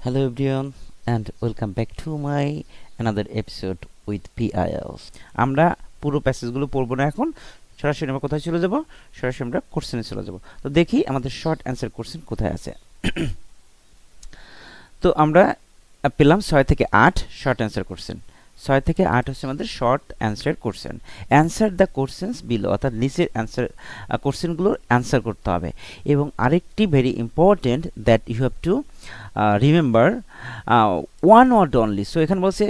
Hello everyone and welcome back to my another episode with PILs. আমরা পুরো প্যাসেজগুলো পড়বো না এখন, সরাসরি আমরা কোথায় চলে যাব? সরাসরি আমরা কোশ্চেনে চলে যাব। তো দেখি আমাদের শর্ট অ্যান্সার কোশ্চেন কোথায় আছে। তো আমরা পেলাম 6 থেকে 8 শর্ট অ্যান্সার কোশ্চেন। 6 থেকে 8 হচ্ছে আমাদের short answer question. Answer the questions below, অর্থাৎ নিচের অ্যান্সার কোশ্চেনগুলোর অ্যান্সার করতে হবে। এবং আরেকটি very important that you have to remember one word only. So এখানে বলছে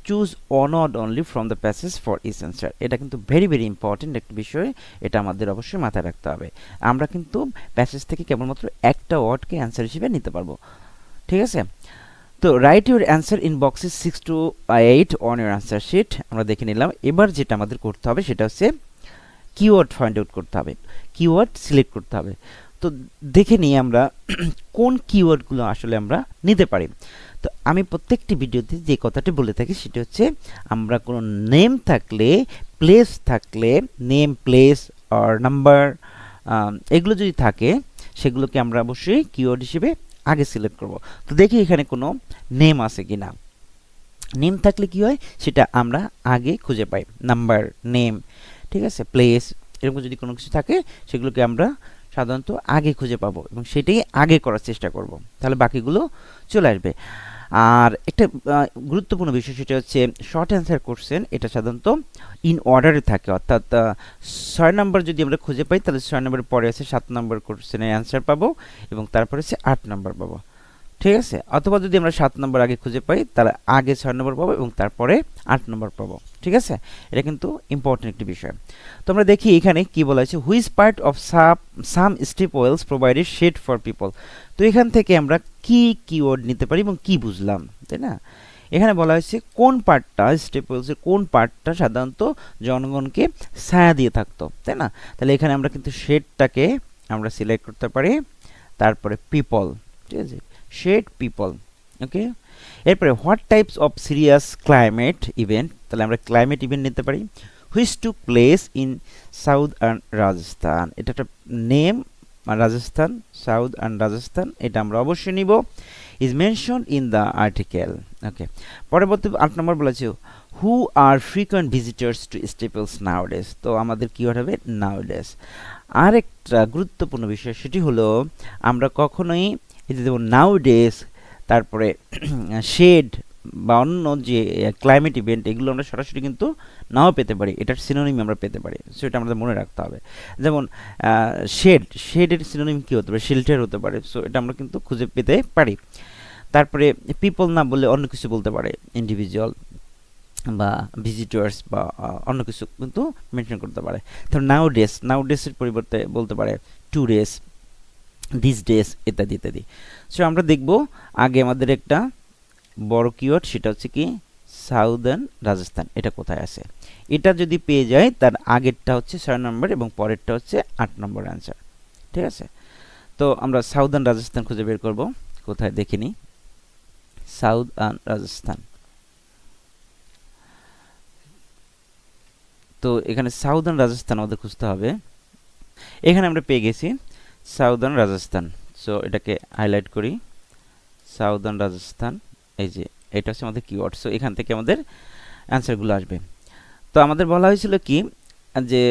choose one word only from the passage for each answer. এটা কিন্তু ভেরি ইম্পর্টেন্ট একটা বিষয়, এটা আমাদের অবশ্যই মাথায় রাখতে হবে। আমরা কিন্তু প্যাসেজ থেকে কেবলমাত্র একটা ওয়ার্ডকে অ্যান্সার হিসেবে নিতে পারবো, ঠিক আছে? তো write your answer in boxes 6 to 8 on your answer sheet. আমরা দেখে নিলাম। এবার যেটা আমাদের করতে হবে সেটা হচ্ছে কিওয়ার্ড ফাইন্ড আউট করতে হবে, কিওয়ার্ড সিলেক্ট করতে হবে। তো দেখে নিই আমরা কোন কিওয়ার্ডগুলো আসলে আমরা নিতে পারি। তো আমি প্রত্যেকটি ভিডিওতে যে কথাটি বলে থাকি সেটা হচ্ছে, আমরা কোনো নেম থাকলে, প্লেস থাকলে, নেম, প্লেস আর নাম্বার, এগুলো যদি থাকে সেগুলোকে আমরা অবশ্যই কিওয়ার্ড হিসেবে আগে সিলেক্ট করব। তো দেখি এখানে কোনো নেম আছে কিনা। নেম থাকলে কি হয় সেটা আমরা আগে খুঁজে পাই, নাম্বার, নেম, ঠিক আছে, প্লেস, এরকম যদি কোনো কিছু থাকে সেগুলোকে আমরা সাধারণত আগে খুঁজে পাবো এবং সেটাই আগে করার চেষ্টা করব, তাহলে বাকিগুলো চলে আসবে। আর একটা গুরুত্বপূর্ণ বিষয় সেটা হচ্ছে শর্ট অ্যান্সার কোশ্চেন, এটা সাধারণত ইন অর্ডারে থাকে, অর্থাৎ 6 নম্বর যদি আমরা খুঁজে পাই তাহলে 6 নম্বরের পরে আছে 7 নম্বর কোশ্চেনের অ্যান্সার পাবো এবং তারপরে আছে 8 নম্বর পাবো, ঠিক আছে? অথবা যদি আমরা 7 নম্বর আগে খুঁজে পাই তাহলে আগে 6 নম্বর পাবো এবং তারপরে 8 নম্বর পাবো, ঠিক আছে? এটা কিন্তু ইম্পর্টেন্ট একটি বিষয়। তো আমরা দেখি এখানে কি বলা হয়েছে, which part of some step wells provided shade for people. তো এখান থেকে আমরা কি কিওয়ার্ড নিতে পারি এবং কি বুঝলাম, তাই না? এখানে বলা হয়েছে কোন পার্টটা, স্টেপ ওয়েলসের কোন পার্টটা সাধারণত জনগণকে ছায়া দিয়ে থাকতো, তাই না? তাহলে এখানে আমরা কিন্তু শেডটাকে আমরা সিলেক্ট করতে পারি, তারপরে পিপল, ঠিক আছে, শেড পিপল, ওকে। এরপরে what types of serious climate event, তাহলে আমরা ক্লাইমেট ইভেন্ট নিতে পারি। Which took place in south and Rajasthan, এটা একটা name, Rajasthan, south and Rajasthan, এটা আমরা অবশ্যই নিব। Is mention in the article, okay. পরবর্তী 8 নম্বর বলেছে who are frequent visitors to stepwells nowadays. তো আমাদের কি হবে, নাওডেজ। আরেকটা গুরুত্বপূর্ণ বিষয় সেটি হলো আমরা কখনোই এই যে যেমন নাউডেজ, তারপরে শেড বা অন্য যে ক্লাইমেট ইভেন্ট, এগুলো আমরা সরাসরি কিন্তু নাও পেতে পারি, এটার সিনোনিম আমরা পেতে পারি। সো এটা আমাদের মনে রাখতে হবে। যেমন শেডের সিনোনিম কী হতে পারে, শেল্টার হতে পারে। সো এটা আমরা কিন্তু খুঁজে পেতে পারি। তারপরে পিপল না বললে অন্য কিছু বলতে পারে, ইন্ডিভিজুয়াল বা ভিজিটার্স বা অন্য কিছু কিন্তু মেনশন করতে পারে। তারপর নাউডেসের পরিবর্তে বলতে পারে টু ডেজ, দিস ডেজ, ইত্যাদি ইত্যাদি। সো আমরা দেখব আগে আমাদের একটা বড় কিওয়ার্ড, সেটা হচ্ছে কি সাউদার্ন রাজস্থান, এটা কোথায় আছে। এটা যদি পেয়ে যায় তার আগেরটা হচ্ছে 6 নম্বর এবং পরেরটা হচ্ছে 8 নম্বর অ্যান্সার, ঠিক আছে? তো আমরা সাউদার্ন রাজস্থান খুঁজে বের করব, কোথায় দেখিনি, সাউদার্ন রাজস্থান। তো এখানে সাউদার্ন রাজস্থান আমাদের খুঁজতে হবে। এখানে আমরা পেয়ে গেছি সাউদার্ন রাজস্থান। সো এটাকে হাইলাইট করি, সাউদার্ন রাজস্থান, এই যে এটা হচ্ছে আমাদের কিওয়ার্ড। সো এখান থেকে আমাদের অ্যান্সারগুলো আসবে। তো আমাদের বলা হয়েছিল কি যে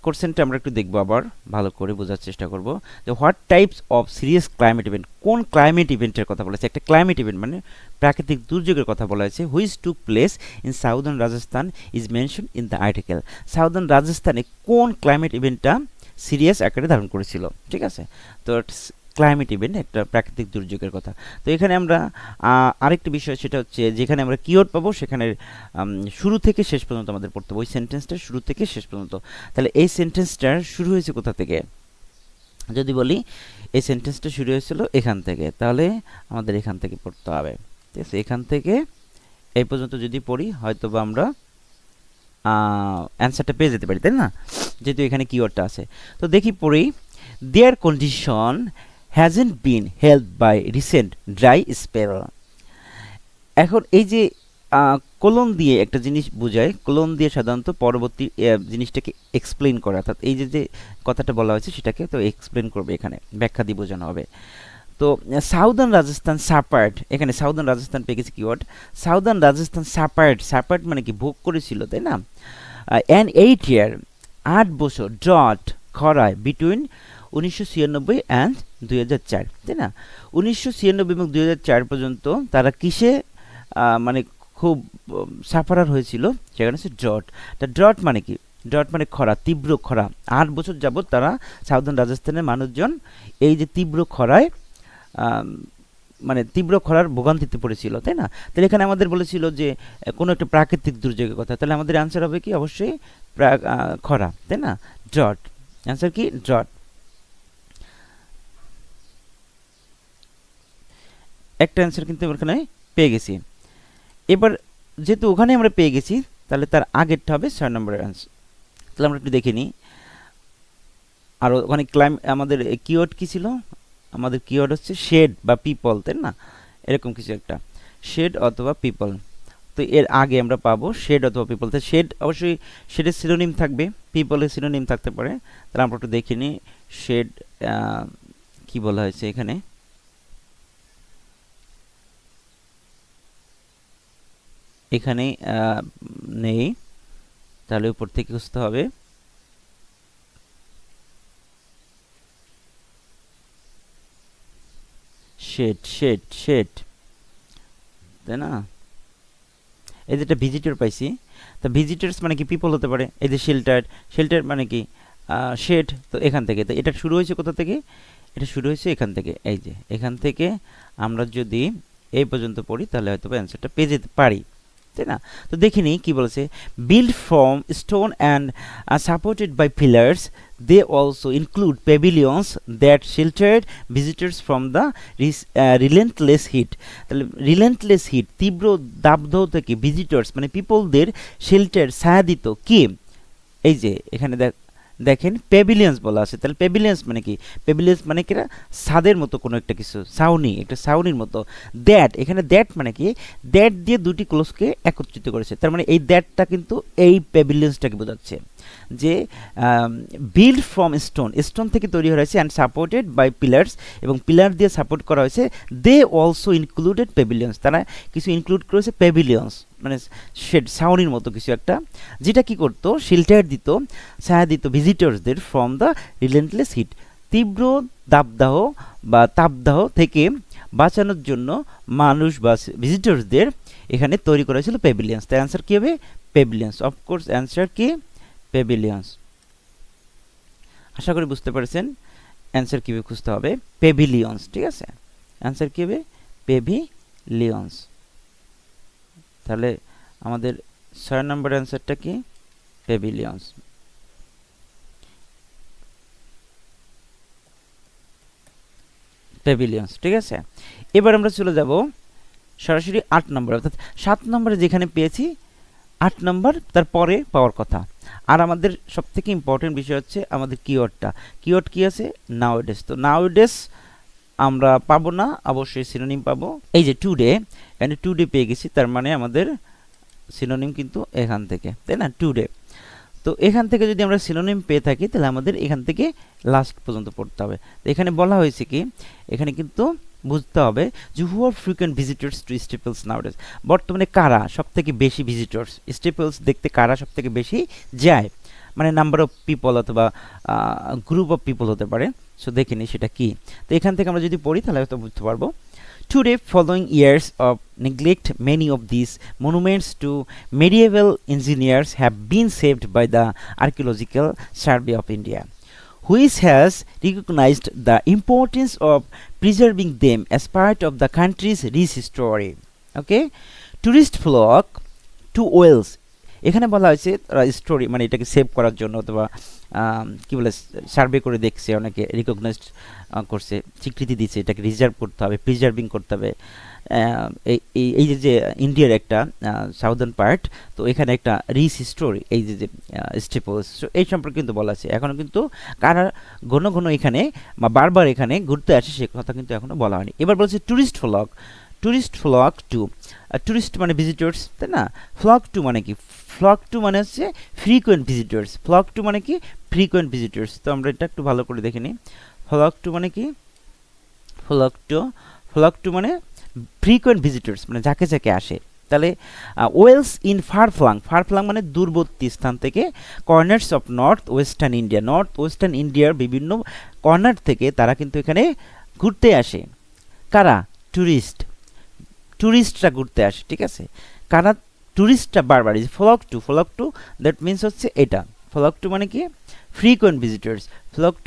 কোশ্চেনটা আমরা একটু দেখবো, আবার ভালো করে বোঝার চেষ্টা করব যে what types of serious climate event, কোন ক্লাইমেট ইভেন্টের কথা বলা হয়েছে। একটা ক্লাইমেট ইভেন্ট মানে প্রাকৃতিক দুর্যোগের কথা বলা হয়েছে। Which took place in southern Rajasthan is mention in the article. Southern রাজস্থানে কোন ক্লাইমেট ইভেন্টটা সিরিয়াস আকারে ধারণ করেছিল, ঠিক আছে? তো ক্লাইমেট ইভেন্ট একটা প্রাকৃতিক দুর্যোগের কথা। তো এখানে আমরা আরেকটি বিষয় সেটা হচ্ছে যেখানে আমরা কিওয়ার্ড পাবো সেখানে শুরু থেকে শেষ পর্যন্ত আমাদের পড়তে হবে, ওই সেন্টেন্সটা শুরু থেকে শেষ পর্যন্ত। তাহলে এই সেন্টেন্সটার শুরু হয়েছে কোথা থেকে, যদি বলি এই সেন্টেন্সটা শুরু হয়েছিল এখান থেকে, তাহলে আমাদের এখান থেকে পড়তে হবে, ঠিক আছে? এখান থেকে এই পর্যন্ত যদি পড়ি হয়তো বা আমরা অ্যান্সারটা পেয়ে যেতে পারি, তাই না? যেহেতু এখানে কিওয়ার্ডটা আছে। তো দেখি পড়ি, their condition hasn't been help by recent dry spell. এখন এই যে কোলন দিয়ে একটা জিনিস বোঝায়, কোলন দিয়ে সাধারণত পরবর্তী জিনিসটাকে এক্সপ্লেন করা, অর্থাৎ এই যে কথাটা বলা হয়েছে সেটাকে তো এক্সপ্লেন করবে, এখানে ব্যাখ্যা দিয়ে বোঝানো হবে। তো তো সাউদার্ন রাজস্থান সাপার্ড, এখানে সাউদার্ন রাজস্থান পেয়ে গেছি কিওয়ার্ড। সাউদার্ন রাজস্থান সাপার্ড, সাপার্ড মানে কি ভোগ করেছিল, তাই না? অ্যান 8 ইয়ার, 8 বছর, ডট খরায়, বিটুইন 1996 অ্যান্ড 2004, তাই না? 1996 এবং 2004 পর্যন্ত তারা কিসে মানে খুব সাফারার হয়েছিল, সেখানে হচ্ছে ড্রট। তা ড্রট মানে কি? ড্রট মানে খরা, তীব্র খরা। 8 বছর যাবৎ তারা সাউদার্ন রাজস্থানের মানুষজন এই যে তীব্র খরায় মানে তীব্র খরার ভোগান্তিতে পড়েছিল, তাই না? তাহলে এখানে আমাদের বলেছিল যে কোনো একটা প্রাকৃতিক দুর্যোগের কথা, তাহলে আমাদের অ্যান্সার হবে কি? অবশ্যই খরা, তাই না? ড্রট, অ্যান্সার কি? ড্রট। একটা অ্যান্সার কিন্তু এখানে পেয়ে গেছি। এবার যেহেতু ওখানে আমরা পেয়ে গেছি, তাহলে তার আগেরটা হবে 6 নম্বরের অ্যান্সার। তাহলে আমরা একটু দেখে নিই। আর ওখানে আমাদের কিওয়ার্ড কি ছিল? আমাদের কিওয়ার্ড হচ্ছে শেড বা পিপল, তাই না? এরকম কিছু একটা, শেড অথবা পিপল। তো এর আগে আমরা পাবো শেড অথবা পিপল। তো শেড অবশ্যই, শেডের সিনোনিম থাকবে, পিপলের সিনোনিম থাকতে পারে। তাহলে আমরা একটু দেখে নিই শেড কি বলা হয়েছে এখানে। এখানে নেই, তাহলে উপর থেকে খুঁজতে হবে। শেড, শেড, শেড, তাই না? এই যেটা ভিজিটর পাইছি, তা ভিজিটার্স মানে কি? পিপল হতে পারে। এই যে শেল্টার, শেল্টার মানে কি? শেড। তো এখান থেকে, তো এটা শুরু হয়েছে কোথা থেকে? এটা শুরু হয়েছে এখান থেকে। এই যে এখান থেকে আমরা যদি এই পর্যন্ত পড়ি, তাহলে হয়তো অ্যান্সারটা পেয়ে যেতে পারি, তাই না? তো দেখে নিই কী বলেছে। Build from stone and supported by pillars, they also include pavilions that sheltered visitors from the relentless heat. তাহলে রিলেন্টলেস হিট, তীব্র দাবদাহ থেকে ভিজিটার্স মানে পিপলদের শেল্টার, ছায়া দিত কে? এই যে এখানে দেখেন প্যাভিলিয়ন্স বলা আছে। তাহলে প্যাভিলিয়ন্স মানে কি? প্যাভিলিয়ন্স মানে কি? ছাদের মতো কোনো একটা কিছু, ছাউনি, একটা ছাউনির মতো। দ্যাট, এখানে দ্যাট মানে কি? দ্যাট দিয়ে দুটি ক্লোজকে একত্রিত করেছে। তার মানে এই দ্যাটটা কিন্তু এই প্যাভিলিয়ন্সটাকে বোঝাচ্ছে, যে বিল্ড ফ্রম স্টোন, স্টোন থেকে তৈরি হয়েছে, অ্যান্ড সাপোর্টেড বাই পিলার্স, এবং পিলার দিয়ে সাপোর্ট করা হয়েছে। দে অলসো ইনক্লুডেড প্যাভিলিয়ন্স, তারা কিছু ইনক্লুড করেছে প্যাভিলিয়ন্স মানে শেড, ছাউনির মতো কিছু একটা, যেটা কি করতো? শেল্টার দিত, ছায়া দিত ভিজিটার্সদের ফ্রম দ্য রিলেন্টলেস হিট, তীব্র দাবদাহ বা তাপদাহ থেকে বাঁচানোর জন্য মানুষ বা ভিজিটার্সদের এখানে তৈরি করা হয়েছিল প্যাভিলিয়ন্স। তার অ্যান্সার কী হবে? প্যাভিলিয়ন্স। অফকোর্স অ্যান্সার কি? প্যাভিলিয়ন্স। আশা করি বুঝতে পেরেছেন অ্যান্সার কীভাবে খুঁজতে হবে। প্যাভিলিয়ন্স, ঠিক আছে? অ্যান্সার কী হবে? প্যাভিলিয়ন্স। তাহলে আমাদের 6 নম্বর অ্যান্সারটা কি? প্যাভিলিয়ন্স। প্যাভিলিয়ন্স, ঠিক আছে? এবার আমরা চলে যাব সরাসরি 8 নম্বর, অর্থাৎ 7 নম্বরে যেখানে পেয়েছি 8 নম্বর তারপরে পাওয়ার কথা। আর আমাদের সবথেকে ইম্পর্টেন্ট বিষয় হচ্ছে আমাদের কিওয়ার্ডটা। কিওয়ার্ড কি আছে? নাউডেস। তো নাউডেস আমরা পাবো না, অবশ্যই সিনোনিম পাবো। এই যে টুডে, এখানে টুডে পেয়ে গেছি, তার মানে আমাদের সিনোনিম কিন্তু এখান থেকে, তাই না? টুডে। তো এখান থেকে যদি আমরা সিনোনিম পেয়ে থাকি, তাহলে আমাদের এখান থেকে লাস্ট পর্যন্ত পড়তে হবে। তো এখানে বলা হয়েছে কি, এখানে কিন্তু বুঝতে হবে যে হু are frequent visitors to Staples নাউডেজ, বর্তমানে কারা সব থেকে বেশি ভিজিটার্স, স্টেপলস দেখতে কারা সব থেকে বেশি যায়, মানে নাম্বার অফ পিপল অথবা গ্রুপ অফ পিপল হতে পারে। সো দেখে নিই সেটা কি। তো এখান থেকে আমরা যদি পড়ি তাহলে হয়তো বুঝতে পারবো। Today, following years of neglect, many of these monuments to medieval engineers have been saved by the Archaeological Survey of India, which has recognized the importance of preserving them as part of the country's rich history. Okay, tourist flock to Wales. এখানে বলা হয়েছে story মানে এটাকে save করার জন্য অথবা কী বলে survey করে দেখছে, অনেকে রিকগনাইজড করছে, স্বীকৃতি দিচ্ছে, এটাকে রিজার্ভ করতে হবে, প্রিজার্ভিং করতে হবে। এই যে ইন্ডিয়ার একটা সাউদার্ন পার্ট, তো এখানে একটা রিচ হিস্টোরি, এই যে স্টেপলস, এই সম্পর্কে কিন্তু বলা আছে। এখনও কিন্তু কারা ঘন ঘন এখানে বা বারবার এখানে ঘুরতে আসে সে কথা কিন্তু এখনও বলা হয়নি। এবার বলছে tourist flock, tourist flock to, tourist মানে ভিজিটার্স, তাই না? ফ্লক টু মানে কি? ফ্লক টু মানে হচ্ছে ফ্রিকোয়েন্ট ভিজিটার্স, ফ্লক টু মানে কি? Frequent visitors. তো আমরা এটা একটু ভালো করে দেখে নিই। ফ্লক টু মানে কি? ফ্লক টু মানে ফ্রিকোয়েন্ট ভিজিটর্স, মানে যাকে যাকে আসে। তাহলে ওয়েলস ইন ফার ফ্লাং মানে দূরবর্তী স্থান থেকে, কর্নার্স অফ নর্থ ওয়েস্টার্ন ইন্ডিয়ার বিভিন্ন কর্নার থেকে তারা কিন্তু এখানে ঘুরতে আসে। কারা? ট্যুরিস্টরা ঘুরতে আসে, ঠিক আছে। কারা? ট্যুরিস্টরা বারবার। Is flock to that means হচ্ছে এটা। ফ্লক টু মানে কি? Frequent visitors.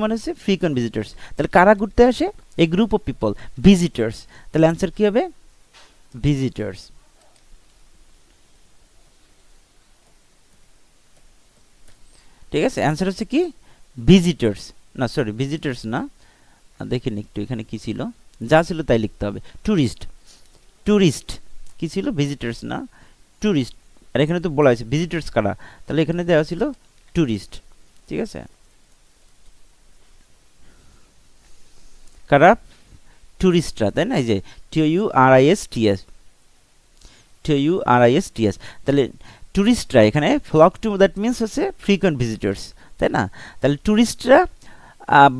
মানে হচ্ছে ফ্রিকোয়েন্ট ভিজিটর্স। তাহলে কারা ঘুরতে আসে? A group of people, visitors. তাহলে অ্যান্সার কি হবে? ভিজিটর্স। ঠিক আছে, অ্যান্সার হচ্ছে কি? ভিজিটর্স। না সরি, ভিজিটর্স না, দেখেন একটু এখানে কি ছিল, যা ছিল তাই লিখতে হবে। ট্যুরিস্ট কি ছিল? ভিজিটর্স না, ট্যুরিস্ট। আর এখানে তো বলা হয়েছে ভিজিটর্স কারা, তাহলে এখানে দেওয়া ছিল ট্যুরিস্ট। ঠিক আছে, কারা? ট্যুরিস্টরা, তাই না? এই যে TURISTS, তাহলে ট্যুরিস্টরা এখানে ফ্লক টু দ্যাট মিনস হচ্ছে ফ্রিকোয়েন্ট ভিজিটর্স, তাই না? তাহলে ট্যুরিস্টরা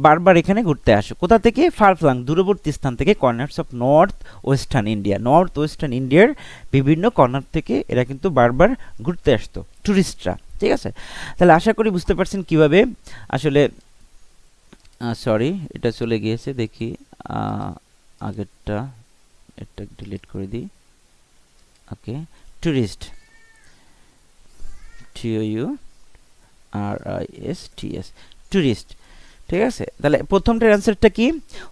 বারবার এখানে ঘুরতে আসে। কোথা থেকে? ফার ফ্লাং, দূরবর্তী স্থান থেকে, কর্নার্স অফ নর্থ ওয়েস্টার্ন ইন্ডিয়ার বিভিন্ন কর্নার থেকে এরা কিন্তু বারবার ঘুরতে আসতো ট্যুরিস্টরা। ঠিক আছে, তাহলে আশা করি বুঝতে পারছেন কিভাবে আসলে, সরি এটা চলে গিয়েছে, দেখি আগেরটা, এটা ডিলিট করে দিই। Okay, tourist, TURISTS, tourist. ঠিক আছে, তাহলে প্রথমটার অ্যান্সারটা কি?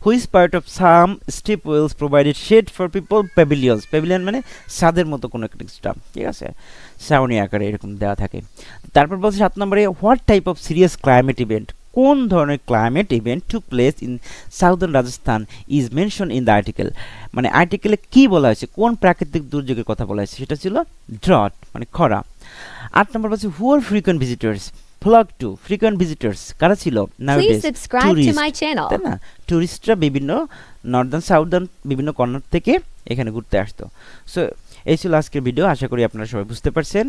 Which part of some step wells provided shade for people? Pavilion মানে ছাদের মতো কোনো একটা স্টাফ, ঠিক আছে, ছাউনি আকারে এরকম দেওয়া থাকে। তারপর বলছে 7 নম্বরে, what type of serious climate event, কোন ধরনের climate event took place in southern Rajasthan is mention in the article, মানে আর্টিকেলে কি বলা হয়েছে, কোন প্রাকৃতিক দুর্যোগের কথা বলা হয়েছে, সেটা ছিল ড্রট মানে খরা। 8 নম্বর বলছে who are frequent visitors? Flock to, frequent visitors কারা ছিল? Please subscribe to my channel. তাই না? ট্যুরিস্টরা বিভিন্ন সাউদার্ন বিভিন্ন কর্নার থেকে এখানে ঘুরতে আসতো। সো এই ছিল আজকের ভিডিও, আশা করি আপনারা সবাই বুঝতে পারছেন।